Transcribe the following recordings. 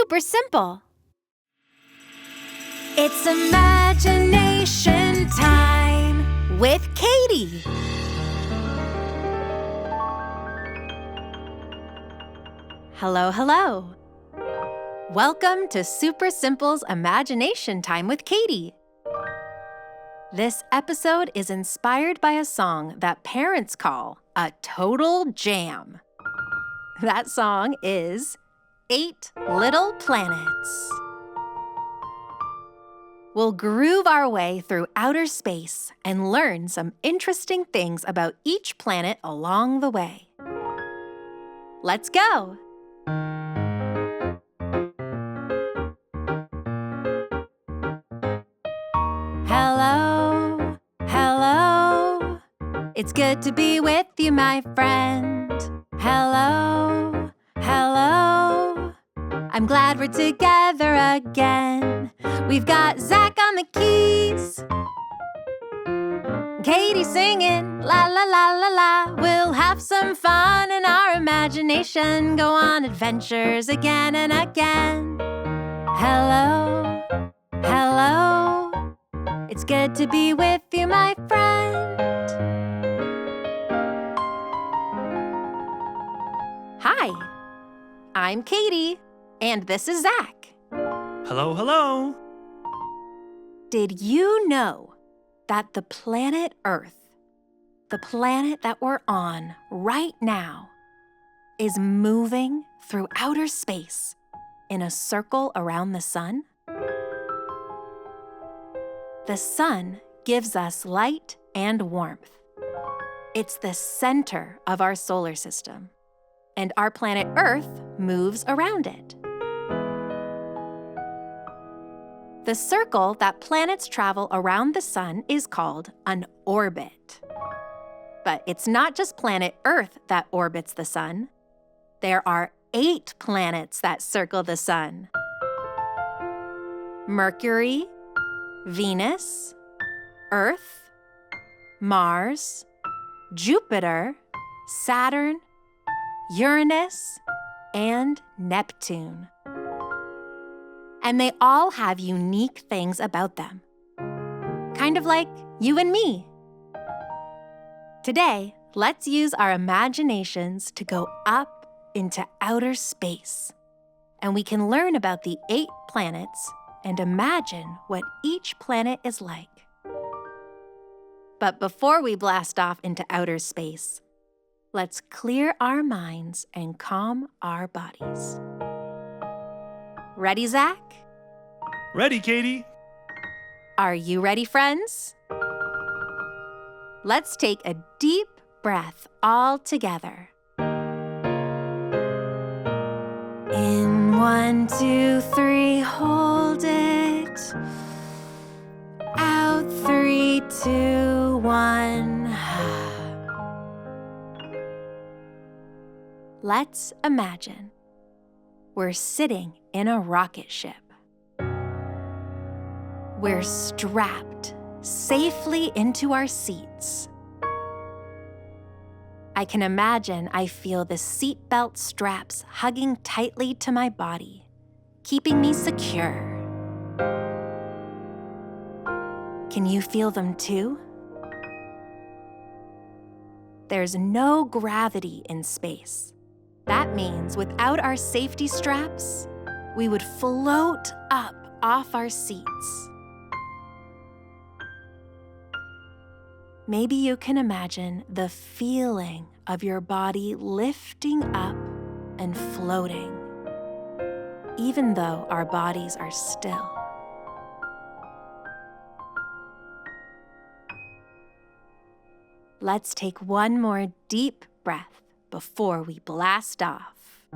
super simple. It's imagination time with Caitie. Hello, hello. Welcome to Super Simple's Imagination Time with Caitie. This episode is inspired by a song that parents call a total jam. That song is 8 Little Planets. We'll groove our way through outer space and learn some interesting things about each planet along the way. Let's go! Hello, hello. It's good to be with you, my friend. Hello, hello. I'm glad we're together again. We've got Zach on the keys, Caitie singing, la la la la la. We'll have some fun in our imagination, go on adventures again and again. Hello, hello. It's good to be with you, my friend. Hi, I'm Caitie, and this is Zach. Hello, hello. Did you know that the planet Earth, the planet that we're on right now, is moving through outer space in a circle around the sun? The sun gives us light and warmth. It's the center of our solar system, and our planet Earth moves around it. The circle that planets travel around the sun is called an orbit. But it's not just planet Earth that orbits the sun. There are 8 planets that circle the sun: Mercury, Venus, Earth, Mars, Jupiter, Saturn, Uranus, and Neptune. And they all have unique things about them, kind of like you and me. Today, let's use our imaginations to go up into outer space, and we can learn about the 8 planets and imagine what each planet is like. But before we blast off into outer space, let's clear our minds and calm our bodies. Ready, Zach? Ready, Caitie. Are you ready, friends? Let's take a deep breath all together. In 1, 2, 3, hold it. Out 3, 2, 1. Let's imagine we're sitting in a rocket ship. We're strapped safely into our seats. I can imagine I feel the seatbelt straps hugging tightly to my body, keeping me secure. Can you feel them too? There's no gravity in space. That means without our safety straps, we would float up off our seats. Maybe you can imagine the feeling of your body lifting up and floating, even though our bodies are still. Let's take one more deep breath before we blast off.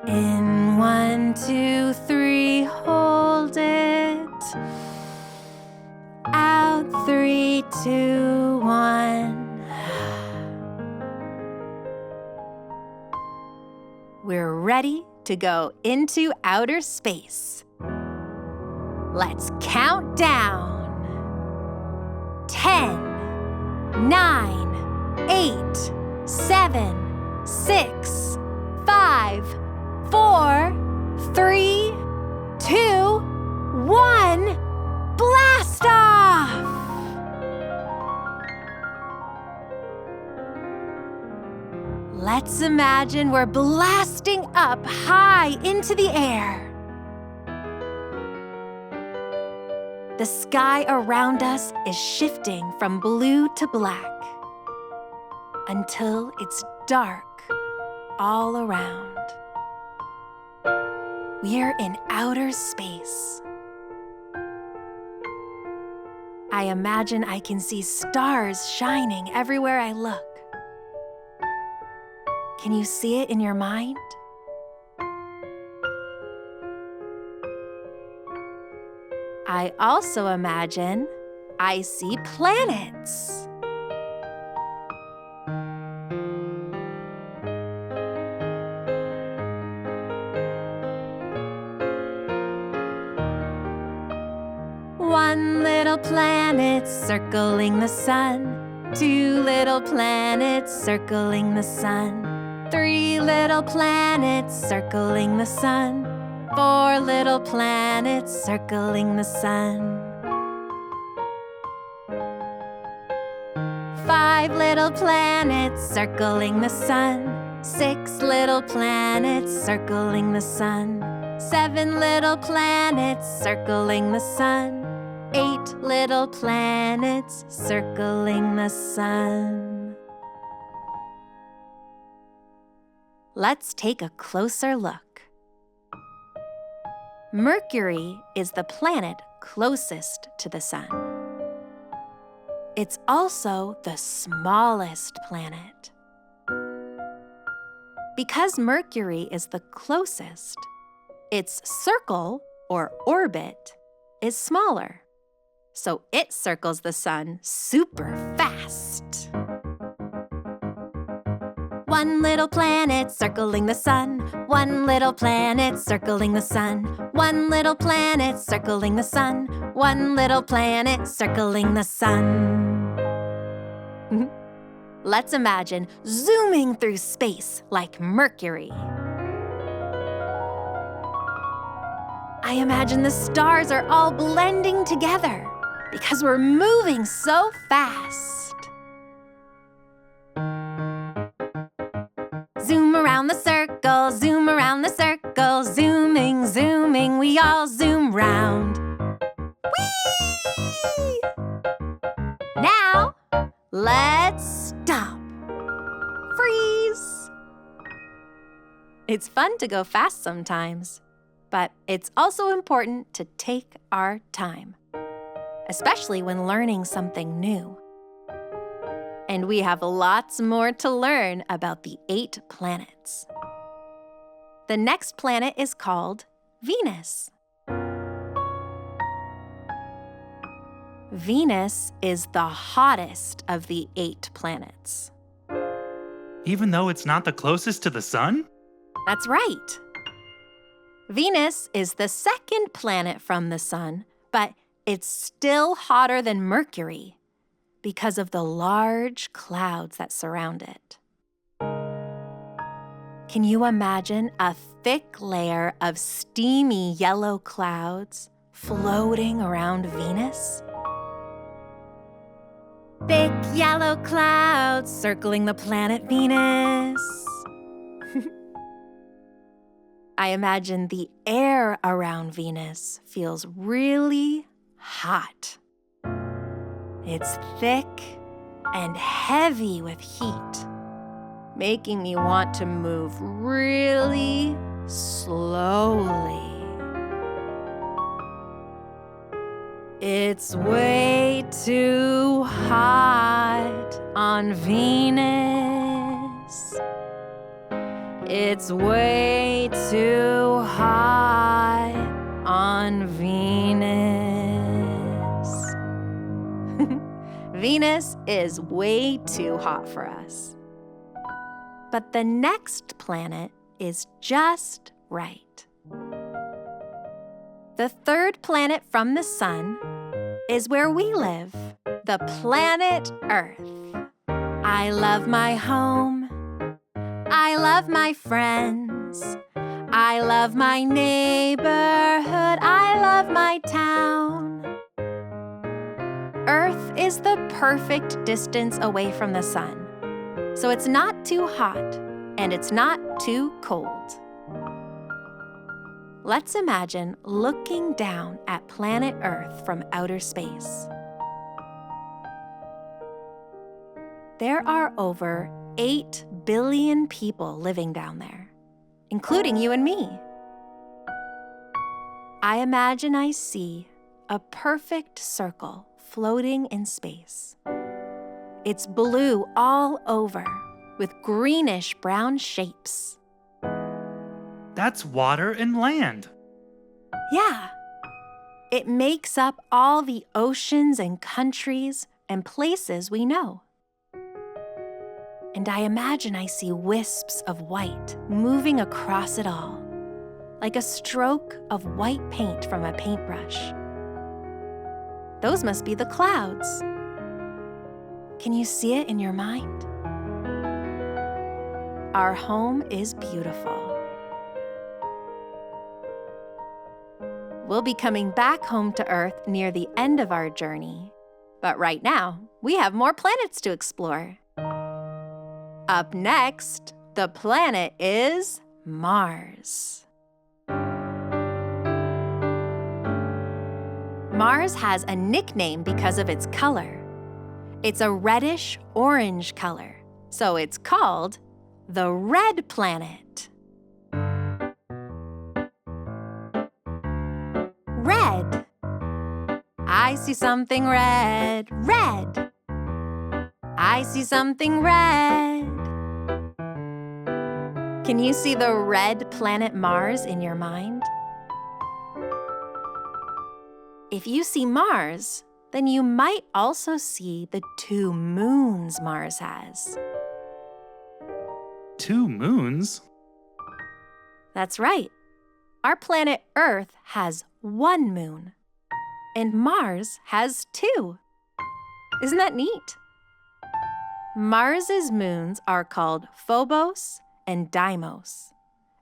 In 1, 2, 3, hold it. Out 3, 2, 1. We're ready to go into outer space. Let's count down. 10, 9, 8, 7, 6, 5, Let's imagine we're blasting up high into the air. The sky around us is shifting from blue to black until it's dark all around. We're in outer space. I imagine I can see stars shining everywhere I look. Can you see it in your mind? I also imagine I see planets. One little planet circling the sun, 2 little planets circling the sun, 3 little planets circling the sun, 4 little planets circling the sun, 5 little planets circling the sun, 6 little planets circling the sun, 7 little planets circling the sun, 8 little planets circling the sun. Let's take a closer look. Mercury is the planet closest to the sun. It's also the smallest planet. Because Mercury is the closest, its circle, or orbit, is smaller. So it circles the sun super fast. 1 little planet circling the sun, 1 little planet circling the sun, 1 little planet circling the sun, 1 little planet circling the sun. Let's imagine zooming through space like Mercury. I imagine the stars are all blending together because we're moving so fast. Zoom around the circle, zoom around the circle, zooming, zooming, we all zoom round. Whee! Now, let's stop. Freeze! It's fun to go fast sometimes, but it's also important to take our time, especially when learning something new. And we have lots more to learn about the 8 planets. The next planet is called Venus. Venus is the hottest of the 8 planets. Even though it's not the closest to the sun? That's right. Venus is the second planet from the sun, but it's still hotter than Mercury because of the large clouds that surround it. Can you imagine a thick layer of steamy yellow clouds floating around Venus? Thick yellow clouds circling the planet Venus. I imagine the air around Venus feels really hot. It's thick and heavy with heat, making me want to move really slowly. It's way too hot on Venus. It's way too hot on Venus. Venus is way too hot for us. But the next planet is just right. The third planet from the sun is where we live, the planet Earth. I love my home. I love my friends. I love my neighborhood. I love my town. Earth is the perfect distance away from the sun, so it's not too hot, and it's not too cold. Let's imagine looking down at planet Earth from outer space. There are over 8 billion people living down there, including you and me. I imagine I see a perfect circle floating in space. It's blue all over, with greenish-brown shapes. That's water and land. Yeah. It makes up all the oceans and countries and places we know. And I imagine I see wisps of white moving across it all, like a stroke of white paint from a paintbrush. Those must be the clouds. Can you see it in your mind? Our home is beautiful. We'll be coming back home to Earth near the end of our journey. But right now, we have more planets to explore. Up next, the planet is Mars. Mars has a nickname because of its color. It's a reddish-orange color, so it's called the red planet. Red. I see something red, red. I see something red. Can you see the red planet Mars in your mind? If you see Mars, then you might also see the 2 moons Mars has. 2 moons? That's right. Our planet Earth has 1 moon, and Mars has 2. Isn't that neat? Mars's moons are called Phobos and Deimos,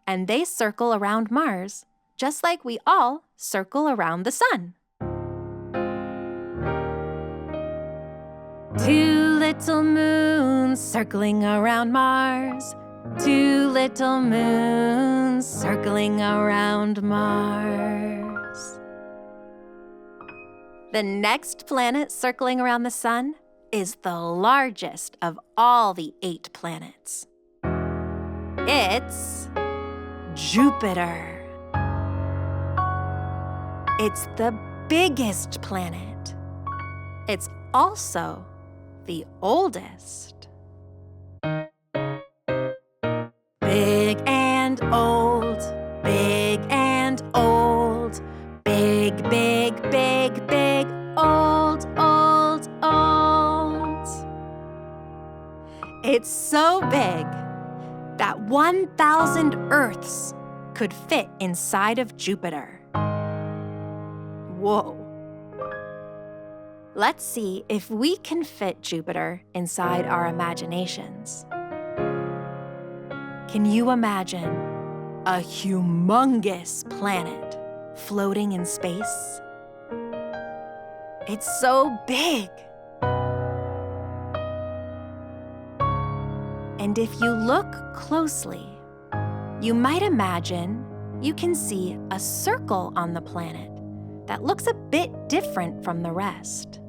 and they circle around Mars just like we all circle around the sun. 2 little moons circling around Mars. 2 little moons circling around Mars. The next planet circling around the sun is the largest of all the 8 planets. It's Jupiter. It's the biggest planet. It's also the oldest. Big and old, big and old, big, big, big, big, old, old, old. It's so big that 1,000 Earths could fit inside of Jupiter. Whoa. Let's see if we can fit Jupiter inside our imaginations. Can you imagine a humongous planet floating in space? It's so big. And if you look closely, you might imagine you can see a circle on the planet that looks a bit different from the rest.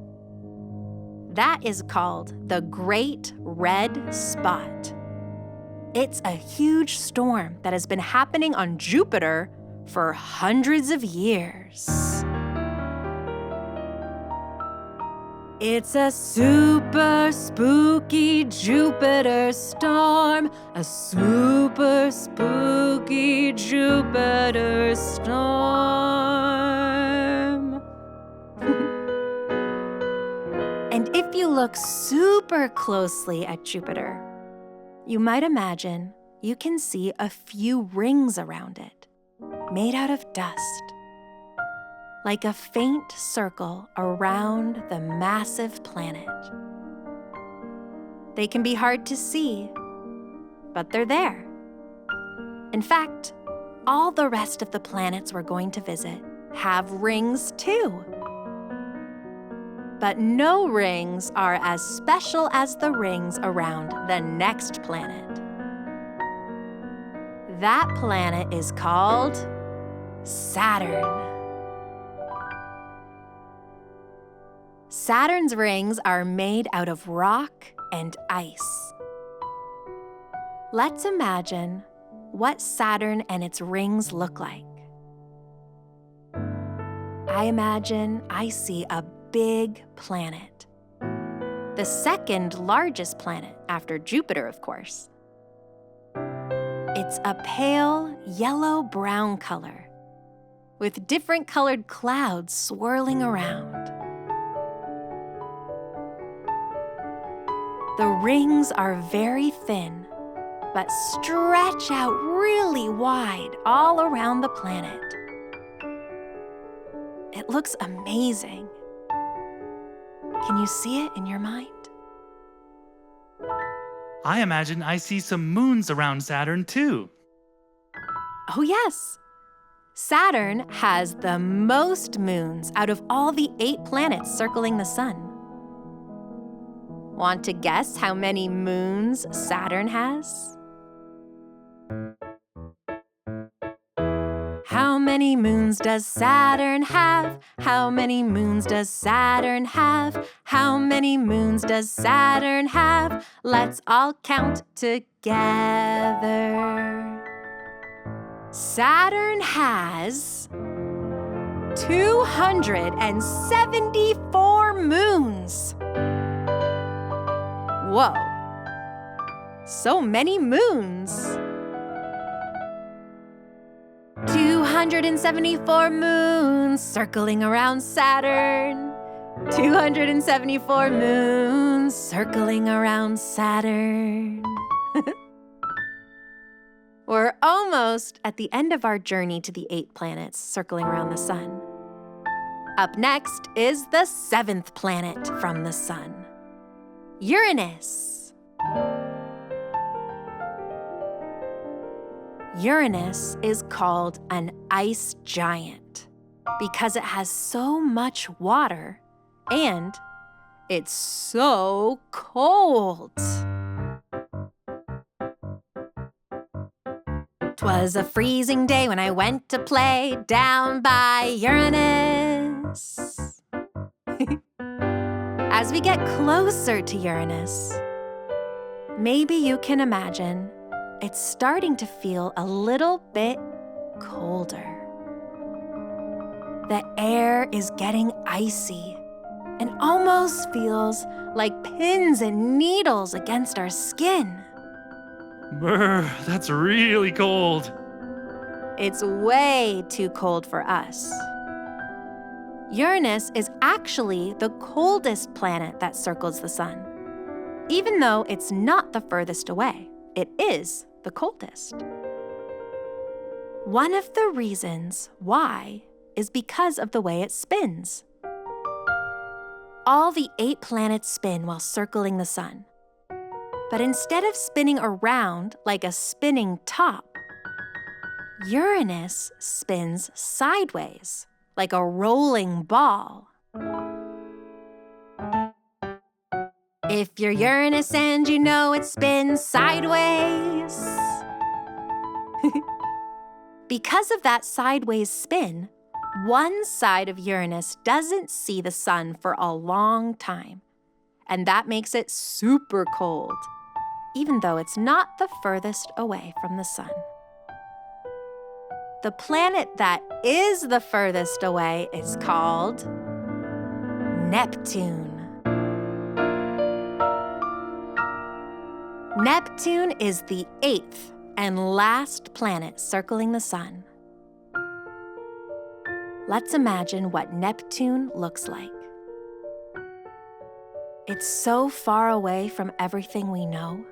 That is called the Great Red Spot. It's a huge storm that has been happening on Jupiter for hundreds of years. It's a super spooky Jupiter storm, a super spooky Jupiter storm. And if you look super closely at Jupiter, you might imagine you can see a few rings around it, made out of dust, like a faint circle around the massive planet. They can be hard to see, but they're there. In fact, all the rest of the planets we're going to visit have rings too. But no rings are as special as the rings around the next planet. That planet is called Saturn. Saturn's rings are made out of rock and ice. Let's imagine what Saturn and its rings look like. I imagine I see a big planet. The second largest planet after Jupiter, of course. It's a pale yellow-brown color with different colored clouds swirling around. The rings are very thin, but stretch out really wide all around the planet. It looks amazing. Can you see it in your mind? I imagine I see some moons around Saturn too. Oh yes! Saturn has the most moons out of all the 8 planets circling the sun. Want to guess how many moons Saturn has? How many moons does Saturn have? How many moons does Saturn have? How many moons does Saturn have? Let's all count together. Saturn has 274 moons. Whoa, so many moons. 274 moons circling around Saturn. 274 moons circling around Saturn. We're almost at the end of our journey to the 8 planets circling around the sun. Up next is the 7th planet from the sun, Uranus. Uranus is called an ice giant because it has so much water and it's so cold. 'Twas a freezing day when I went to play down by Uranus. As we get closer to Uranus, maybe you can imagine it's starting to feel a little bit colder. The air is getting icy and almost feels like pins and needles against our skin. Brr, that's really cold. It's way too cold for us. Uranus is actually the coldest planet that circles the sun. Even though it's not the furthest away, it is the coldest. One of the reasons why is because of the way it spins. All the 8 planets spin while circling the sun. But instead of spinning around like a spinning top, Uranus spins sideways like a rolling ball. If you're Uranus and you know it spins sideways. Because of that sideways spin, one side of Uranus doesn't see the sun for a long time, and that makes it super cold, even though it's not the furthest away from the sun. The planet that is the furthest away is called Neptune. Neptune is the 8th and last planet circling the sun. Let's imagine what Neptune looks like. It's so far away from everything we know,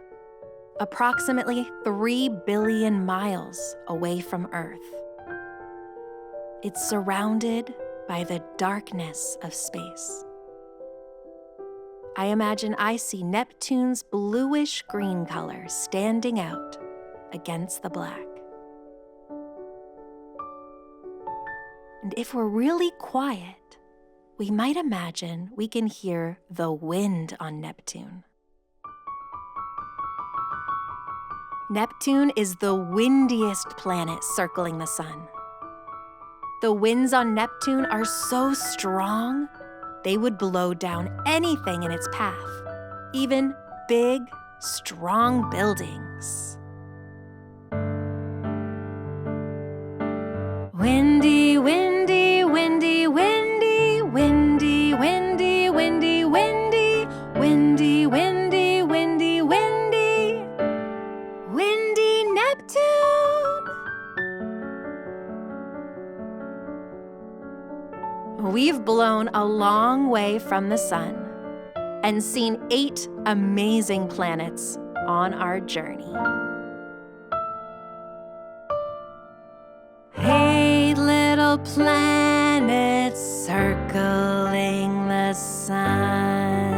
approximately 3 billion miles away from Earth. It's surrounded by the darkness of space. I imagine I see Neptune's bluish-green color standing out against the black. And if we're really quiet, we might imagine we can hear the wind on Neptune. Neptune is the windiest planet circling the sun. The winds on Neptune are so strong, they would blow down anything in its path, even big, strong buildings. Windy, windy, windy, windy, windy, windy, windy, windy, windy, windy, windy, windy, windy Neptune. We've blown a long way from the sun and seen 8 amazing planets on our journey. Hey, little planets circling the sun.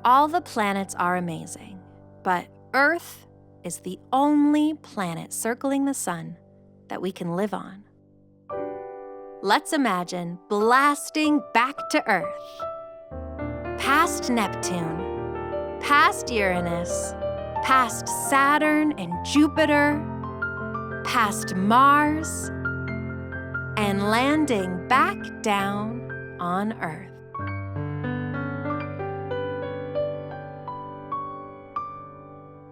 All the planets are amazing, but Earth is the only planet circling the sun that we can live on. Let's imagine blasting back to Earth. Past Neptune, past Uranus, past Saturn and Jupiter, past Mars, and landing back down on Earth.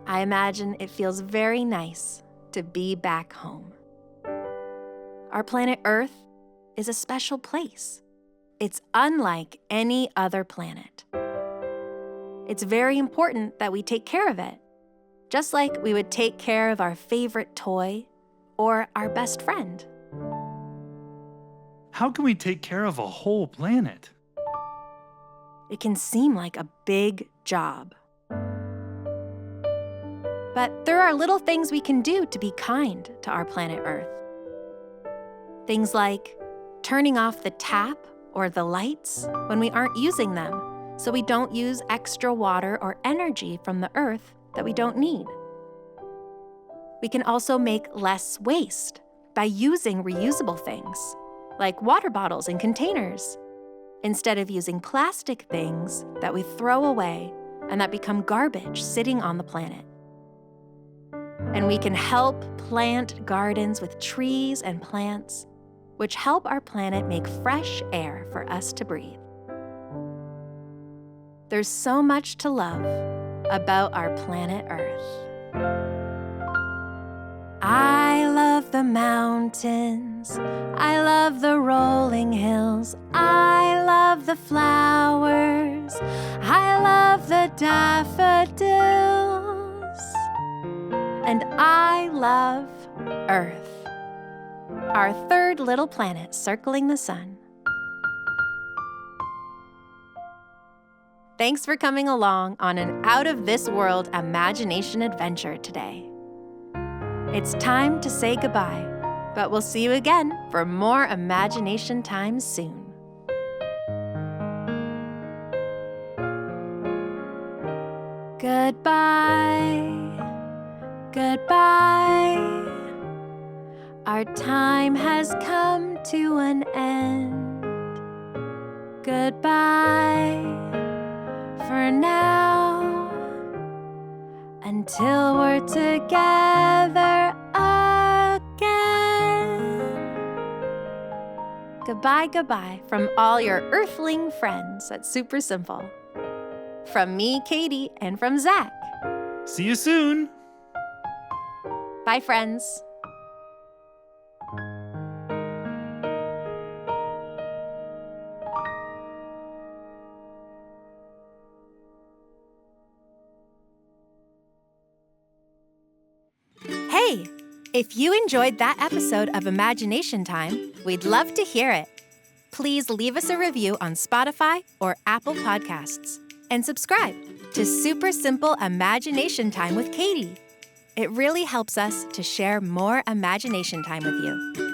I imagine it feels very nice to be back home. Our planet Earth is a special place. It's unlike any other planet. It's very important that we take care of it, just like we would take care of our favorite toy or our best friend. How can we take care of a whole planet? It can seem like a big job. But there are little things we can do to be kind to our planet Earth. Things like turning off the tap or the lights when we aren't using them, so we don't use extra water or energy from the Earth that we don't need. We can also make less waste by using reusable things, like water bottles and containers, instead of using plastic things that we throw away and that become garbage sitting on the planet. And we can help plant gardens with trees and plants, which help our planet make fresh air for us to breathe. There's so much to love about our planet Earth. I love the mountains. I love the rolling hills. I love the flowers. I love the daffodils. And I love Earth, our third little planet circling the sun. Thanks for coming along on an out-of-this-world imagination adventure today. It's time to say goodbye, but we'll see you again for more imagination time soon. Goodbye, goodbye. Our time has come to an end. Goodbye for now, until we're together again. Goodbye, goodbye from all your Earthling friends at Super Simple. From me, Caitie, and from Zach. See you soon! Bye, friends. Hey, if you enjoyed that episode of Imagination Time, we'd love to hear it. Please leave us a review on Spotify or Apple Podcasts and subscribe to Super Simple Imagination Time with Caitie. It really helps us to share more imagination time with you.